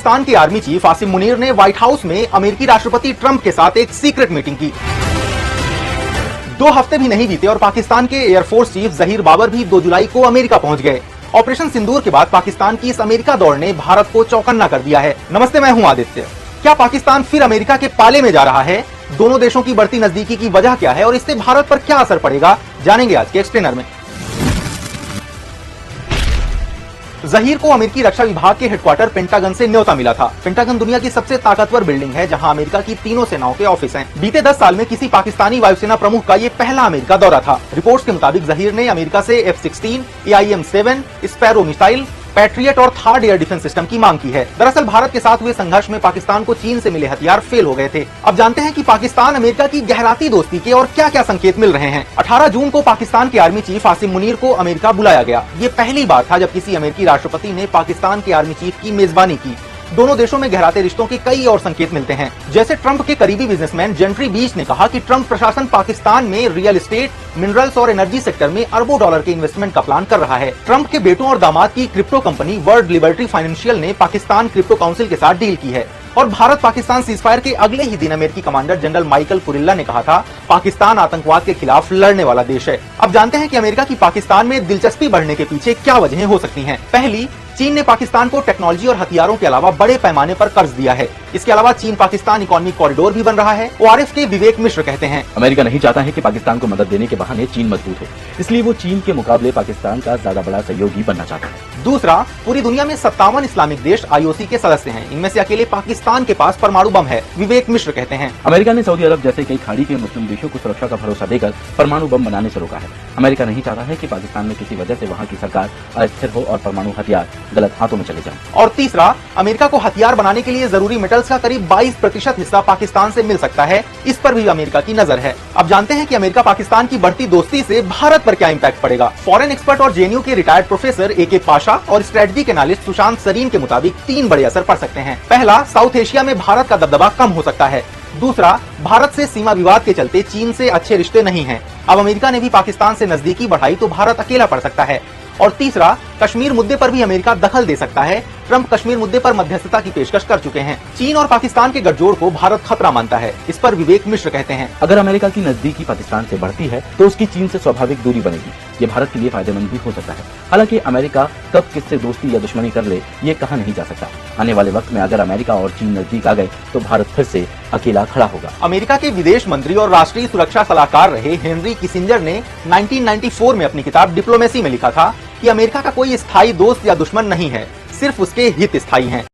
पाकिस्तान के army chief Asim Munir ने white house में अमेरिकी राष्ट्रपति ट्रंप के साथ एक सीक्रेट मीटिंग की। 2 हफ्ते भी नहीं बीते और पाकिस्तान के एयरफोर्स चीफ जहीर बाबर भी 2 जुलाई को अमेरिका पहुंच गए। ऑपरेशन सिंदूर के बाद पाकिस्तान की इस अमेरिका दौड़ ने भारत को चौकन्ना कर दिया है। नमस्ते, मैं हूं आदित्य। क्या पाकिस्तान फिर अमेरिका के पाले में जा रहा है? दोनों देशों की बढ़ती नजदीकी की वजह क्या है और इससे भारत पर क्या असर पड़ेगा, जानेंगे आज के एक्सप्लेनर में। जहीर को अमेरिकी रक्षा विभाग के हेडक्वार्टर पेंटागन से न्योता मिला था। पेंटागन दुनिया की सबसे ताकतवर बिल्डिंग है जहां अमेरिका की तीनों सेनाओं के ऑफिस हैं। बीते 10 साल में किसी पाकिस्तानी वायुसेना प्रमुख का ये पहला अमेरिका दौरा था। रिपोर्ट्स के मुताबिक जहीर ने अमेरिका से F-16, AIM-7, sparrow missile, patriot और थर्ड एयर डिफेंस सिस्टम की मांग की है। दरअसल भारत के साथ हुए संघर्ष में पाकिस्तान को चीन से मिले हथियार फेल हो गए थे। अब जानते हैं कि पाकिस्तान अमेरिका की गहराती दोस्ती के और क्या क्या संकेत मिल रहे हैं। 18 जून को पाकिस्तान के आर्मी चीफ आसिम मुनीर को अमेरिका बुलाया गया। ये पहली बार था जब किसी अमेरिकी राष्ट्रपति ने पाकिस्तान के आर्मी चीफ की मेजबानी की। दोनों देशों में गहराते रिश्तों के कई और संकेत मिलते हैं। जैसे ट्रंप के करीबी बिजनेसमैन जेंट्री बीच ने कहा कि ट्रंप प्रशासन पाकिस्तान में रियल एस्टेट, मिनरल्स और एनर्जी सेक्टर में अरबों डॉलर के इन्वेस्टमेंट का प्लान कर रहा है। ट्रंप के बेटों और दामाद की crypto company world liberty financial ने पाकिस्तान क्रिप्टो काउंसिल के साथ डील की है। और भारत पाकिस्तान सीजफायर के अगले ही दिन अमेरिकी कमांडर जनरल माइकल कुरिल्ला ने कहा था, पाकिस्तान आतंकवाद के खिलाफ लड़ने वाला देश है। अब जानते हैं कि अमेरिका की पाकिस्तान में दिलचस्पी बढ़ने के पीछे क्या वजहें हो सकती हैं। पहली, चीन ने पाकिस्तान को टेक्नोलॉजी और हथियारों के अलावा बड़े पैमाने पर कर्ज दिया है। इसके अलावा चीन पाकिस्तान इकोनॉमिक कॉरिडोर भी बन रहा है। ORF के विवेक मिश्र कहते हैं, अमेरिका नहीं चाहता है कि पाकिस्तान को मदद देने के बहाने चीन मजबूत हो, इसलिए वो चीन के मुकाबले पाकिस्तान का ज्यादा बड़ा सहयोगी बनना चाहता है। दूसरा, पूरी दुनिया में 57 इस्लामिक देश IOC के सदस्य हैं। इनमें से अकेले पाकिस्तान के पास परमाणु बम है। विवेक मिश्र कहते हैं, अमेरिका ने सऊदी अरब जैसे कई खाड़ी के मुस्लिम देशों को सुरक्षा का भरोसा देकर परमाणु बम बनाने से रोका है। अमेरिका नहीं चाहता है कि पाकिस्तान में किसी वजह से वहाँ की सरकार अस्थिर हो और परमाणु हथियार गलत हाथों में चले जाएं। और तीसरा, अमेरिका को हथियार बनाने के लिए जरूरी मेटल्स का करीब 22% हिस्सा पाकिस्तान से मिल सकता है। इस पर भी अमेरिका की नजर है। अब जानते हैं कि अमेरिका पाकिस्तान की बढ़ती दोस्ती से भारत पर क्या इम्पैक्ट पड़ेगा। फॉरेन एक्सपर्ट और JNU के रिटायर्ड प्रोफेसर AK पाशा और स्ट्रेटजी के एनालिस्ट सुशांत सरीन के मुताबिक 3 बड़े असर पड़ सकते हैं। पहला, साउथ एशिया में भारत का दबदबा कम हो सकता है। दूसरा, भारत से सीमा विवाद के चलते चीन से अच्छे रिश्ते नहीं हैं। अब अमेरिका ने भी पाकिस्तान से नजदीकी बढ़ाई तो भारत अकेला पड़ सकता है। और तीसरा, कश्मीर मुद्दे पर भी अमेरिका दखल दे सकता है। ट्रंप कश्मीर मुद्दे पर मध्यस्थता की पेशकश कर चुके हैं। चीन और पाकिस्तान के गठजोड़ को भारत खतरा मानता है। इस पर विवेक मिश्र कहते हैं, अगर अमेरिका की नजदीकी पाकिस्तान से बढ़ती है तो उसकी चीन से स्वाभाविक दूरी बनेगी। ये भारत के लिए फायदेमंद भी हो सकता है। हालांकि अमेरिका कब किससे दोस्ती या दुश्मनी कर ले ये कहा नहीं जा सकता। आने वाले वक्त में अगर अमेरिका और चीन नजदीक आ गए तो भारत फिर से अकेला खड़ा होगा। अमेरिका के विदेश मंत्री और राष्ट्रीय सुरक्षा सलाहकार रहे हेनरी किसिंजर ने 1994 में अपनी किताब डिप्लोमेसी में लिखा था कि अमेरिका का कोई स्थायी दोस्त या दुश्मन नहीं है, सिर्फ उसके हित स्थायी हैं।